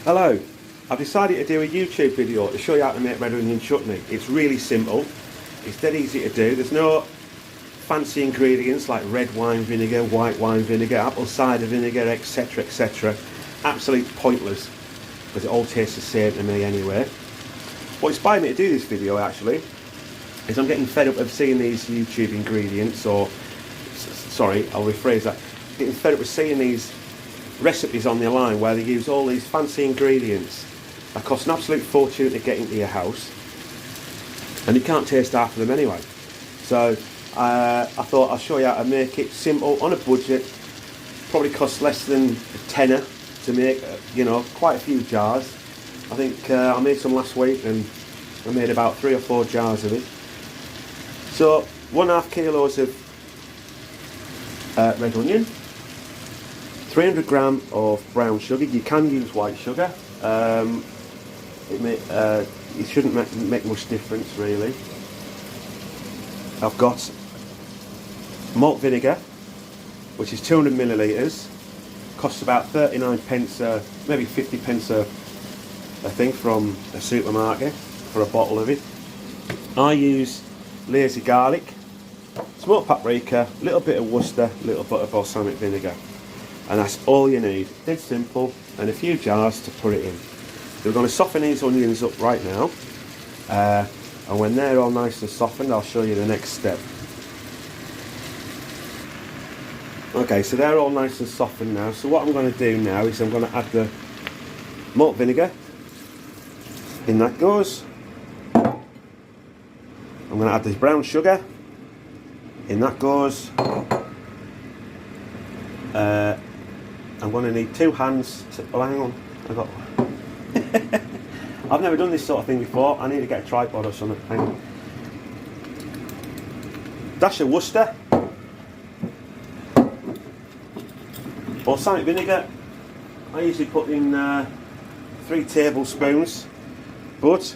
Hello, I've decided to do a YouTube video to show you how to make red onion chutney. It's really simple, it's dead easy to do. There's no fancy ingredients like red wine vinegar, white wine vinegar, apple cider vinegar, etc, etc. Absolutely pointless because it all tastes the same to me anyway. What inspired me to do this video actually is I'm getting fed up of seeing these YouTube ingredients, or sorry, I'll rephrase that, getting fed up with seeing these recipes on the line where they use all these fancy ingredients that cost an absolute fortune to get into your house, and you can't taste half of them anyway. So I thought I'll show you how to make it simple on a budget. Probably costs less than a tenner to make, you know, quite a few jars. I think I made some last week and I made about 3 or 4 jars of it. So 1.5 kilos of red onion, 300 gram of brown sugar. You can use white sugar. It shouldn't make much difference really. I've got malt vinegar, which is 200 millilitres. Costs about 39 pence, maybe 50 pence I think, from a supermarket for a bottle of it. I use lazy garlic, smoked paprika, a little bit of Worcester, a little bit of balsamic vinegar. And that's all you need. It's simple, and a few jars to put it in. So we're going to soften these onions up right now, and when they're all nice and softened, I'll show you the next step. Okay, so they're all nice and softened now. So what I'm going to do now is I'm going to add the malt vinegar. In that goes. I'm going to add this brown sugar. In that goes. I'm going to need 2 hands to, oh hang on, I've never done this sort of thing before. I need to get a tripod or something. Hang on. Dash of Worcester, balsamic vinegar. I usually put in 3 tablespoons, but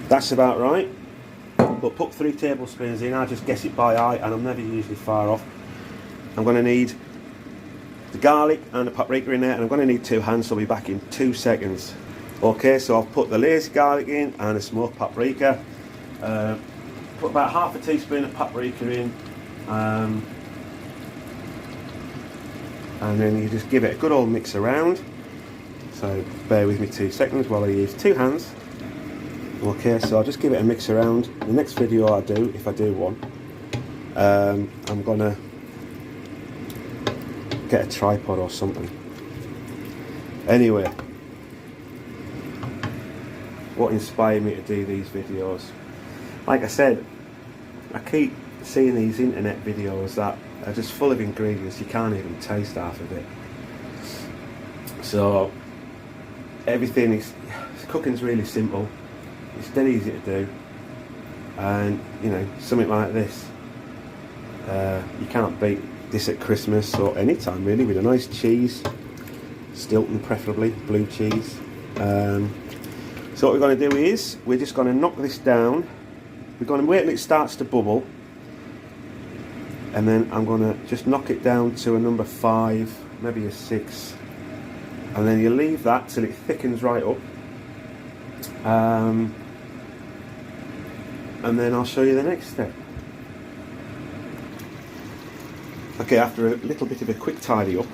that's about right. But put 3 tablespoons in. I just guess it by eye, and I'm never usually far off. I'm going to need the garlic and the paprika in there, and I'm going to need 2 hands, so I'll be back in 2 seconds. Okay, so I've put the lazy garlic in and the smoked paprika. Put about half a teaspoon of paprika in, and then you just give it a good old mix around. So bear with me 2 seconds while I use 2 hands. Okay, so I'll just give it a mix around. The next video I do, if I do one, I'm gonna get a tripod or something. Anyway, what inspired me to do these videos? Like I said, I keep seeing these internet videos that are just full of ingredients you can't even taste half of it. So everything is, cooking's really simple. It's dead easy to do, and you know, something like this, you can't beat this at Christmas or any time really, with a nice cheese, Stilton preferably, blue cheese. So what we're going to do is, we're just going to knock this down. We're going to wait until it starts to bubble, and then I'm going to just knock it down to a number 5, maybe a 6, and then you leave that till it thickens right up. And then I'll show you the next step. Okay, after a little bit of a quick tidy up,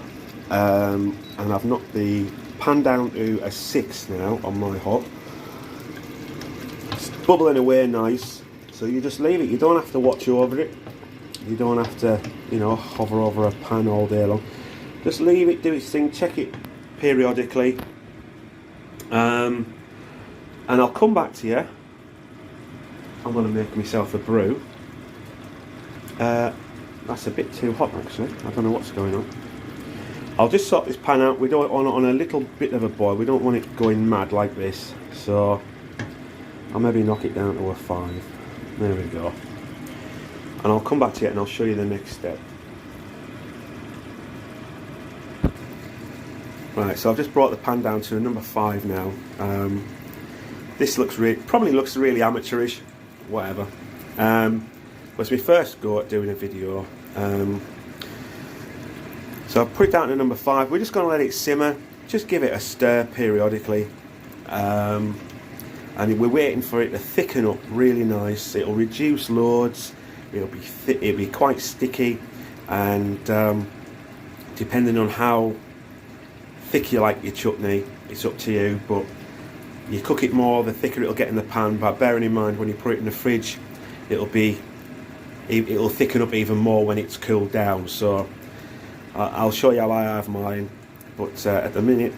and I've knocked the pan down to a 6 now on my hob. It's bubbling away nice, so you just leave it. You don't have to watch over it. You don't have to, you know, hover over a pan all day long. Just leave it, do its thing, check it periodically. And I'll come back to you. I'm going to make myself a brew. That's a bit too hot actually. I don't know what's going on. I'll just sort this pan out. We don't want it on a little bit of a boil. We don't want it going mad like this. So I'll maybe knock it down to a 5. There we go. And I'll come back to you and I'll show you the next step. Right, so I've just brought the pan down to a number 5 now. This looks probably looks really amateurish, whatever. Was my first go at doing a video. So I've put it down to number 5. We're just going to let it simmer. Just give it a stir periodically. And we're waiting for it to thicken up really nice. It'll reduce loads. It'll be quite sticky, and depending on how thick you like your chutney, it's up to you. But you cook it more, the thicker it'll get in the pan. But bearing in mind, when you put it in the fridge, it'll thicken up even more when it's cooled down. So I'll show you how I have mine. But at the minute,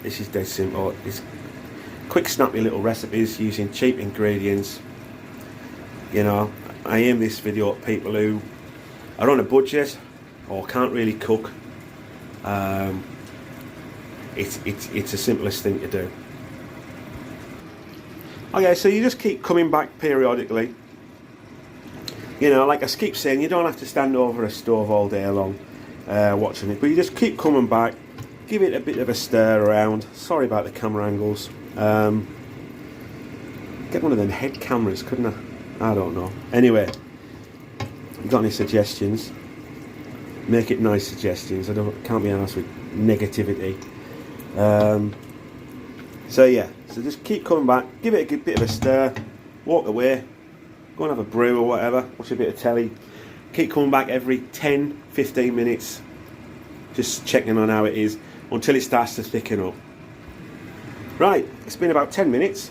this is dead simple. It's quick, snappy little recipes using cheap ingredients. You know, I aim this video at people who are on a budget or can't really cook. It's the simplest thing to do. Okay, so you just keep coming back periodically. You know, like I keep saying, you don't have to stand over a stove all day long watching it, but you just keep coming back, give it a bit of a stir around. Sorry about the camera angles. Get one of them head cameras, couldn't I? I don't know. Anyway, you got any suggestions? Make it nice suggestions. Can't be honest with negativity. So yeah, so just keep coming back, give it a good bit of a stir, walk away, go and have a brew or whatever, watch a bit of telly. Keep coming back every 10-15 minutes, just checking on how it is until it starts to thicken up. Right, it's been about 10 minutes.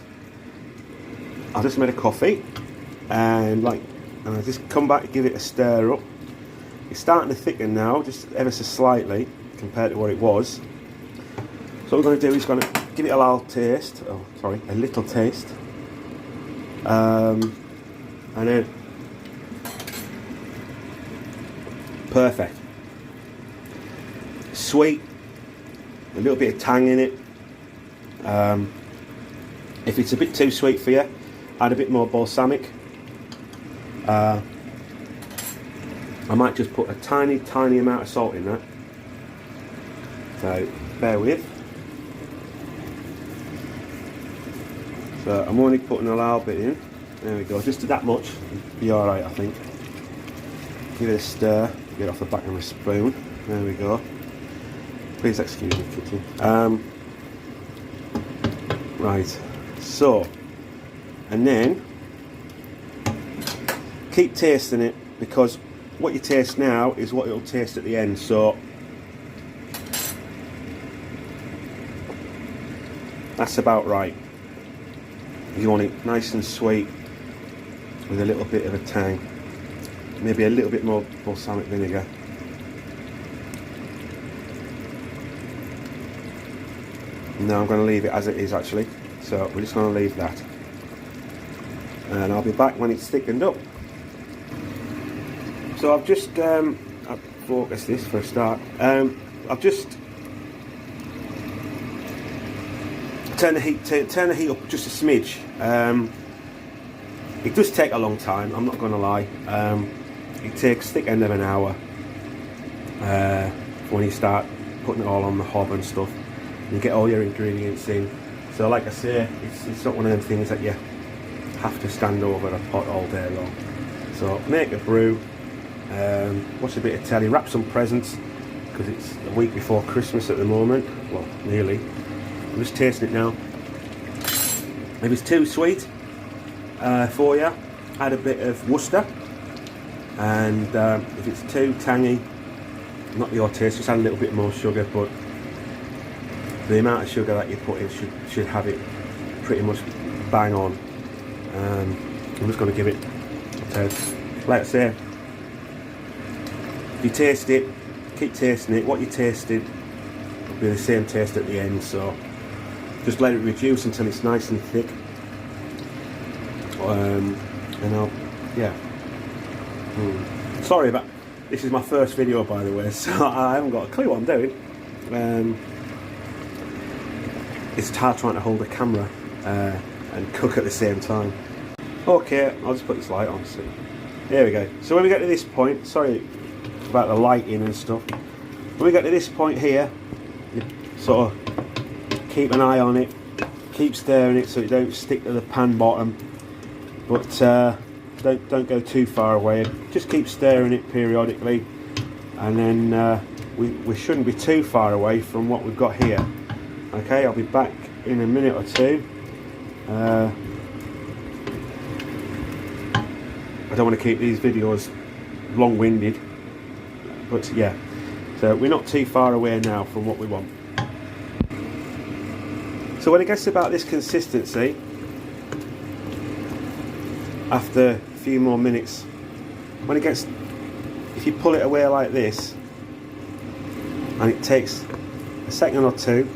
I just made a coffee, and I just come back, give it a stir up. It's starting to thicken now, just ever so slightly compared to what it was. So what we're going to do is going to give it a little taste. A little taste. And then perfect. Sweet, a little bit of tang in it. If it's a bit too sweet for you, add a bit more balsamic. I might just put a tiny amount of salt in that. So bear with. So I'm only putting a little bit in. There we go, just that much. Be alright, I think. Give it a stir. Get off the back of a spoon. There we go. Please excuse me, kitchen. Right. So, and then keep tasting it, because what you taste now is what it'll taste at the end. So that's about right. You want it nice and sweet with a little bit of a tang, maybe a little bit more balsamic vinegar. Now I'm going to leave it as it is actually, so we're just going to leave that, and I'll be back when it's thickened up. So I've just I'll focus this for a start. I've just turn the heat up just a smidge. It does take a long time, I'm not going to lie. It takes thick end of an hour when you start putting it all on the hob and stuff. You get all your ingredients in. So like I say, it's not one of them things that you have to stand over a pot all day long. So make a brew, watch a bit of telly, wrap some presents, because it's a week before Christmas at the moment. Well, nearly. I'm just tasting it now. If it's too sweet for you, add a bit of Worcester, and if it's too tangy, not your taste, just add a little bit more sugar. But the amount of sugar that you put in should have it pretty much bang on. I'm just going to give it a taste. Like I say, if you taste it, keep tasting it. What you tasted will be the same taste at the end. So just let it reduce until it's nice and thick. And sorry about this, is my first video by the way, so I haven't got a clue what I'm doing. It's hard trying to hold a camera and cook at the same time. Okay, I'll just put this light on. So there we go. So when we get to this point, sorry about the lighting and stuff. When we get to this point here, you sort of keep an eye on it, keep stirring it so it don't stick to the pan bottom, but don't go too far away. Just keep stirring it periodically, and then we shouldn't be too far away from what we've got here. Okay, I'll be back in a minute or two. I don't want to keep these videos long-winded, but yeah, so we're not too far away now from what we want. So when it gets about this consistency, after a few more minutes, when it gets, if you pull it away like this, and it takes a second or two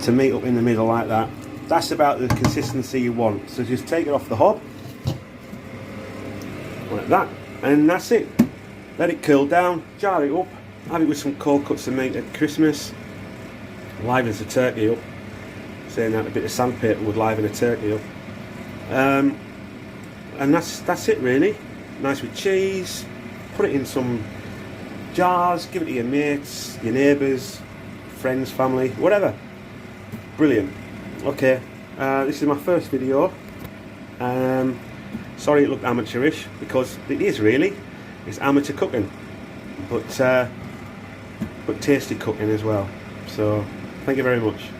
to meet up in the middle like that, that's about the consistency you want. So just take it off the hob like that, and that's it. Let it cool down, jar it up, have it with some cold cuts of meat at Christmas. Livens the turkey up. Saying that a bit of sandpaper would liven a turkey up. And that's it really. Nice with cheese. Put it in some jars, give it to your mates, your neighbours, friends, family, whatever. Brilliant. Okay, this is my first video. Sorry it looked amateurish, because it is really. It's amateur cooking, but tasty cooking as well. So thank you very much.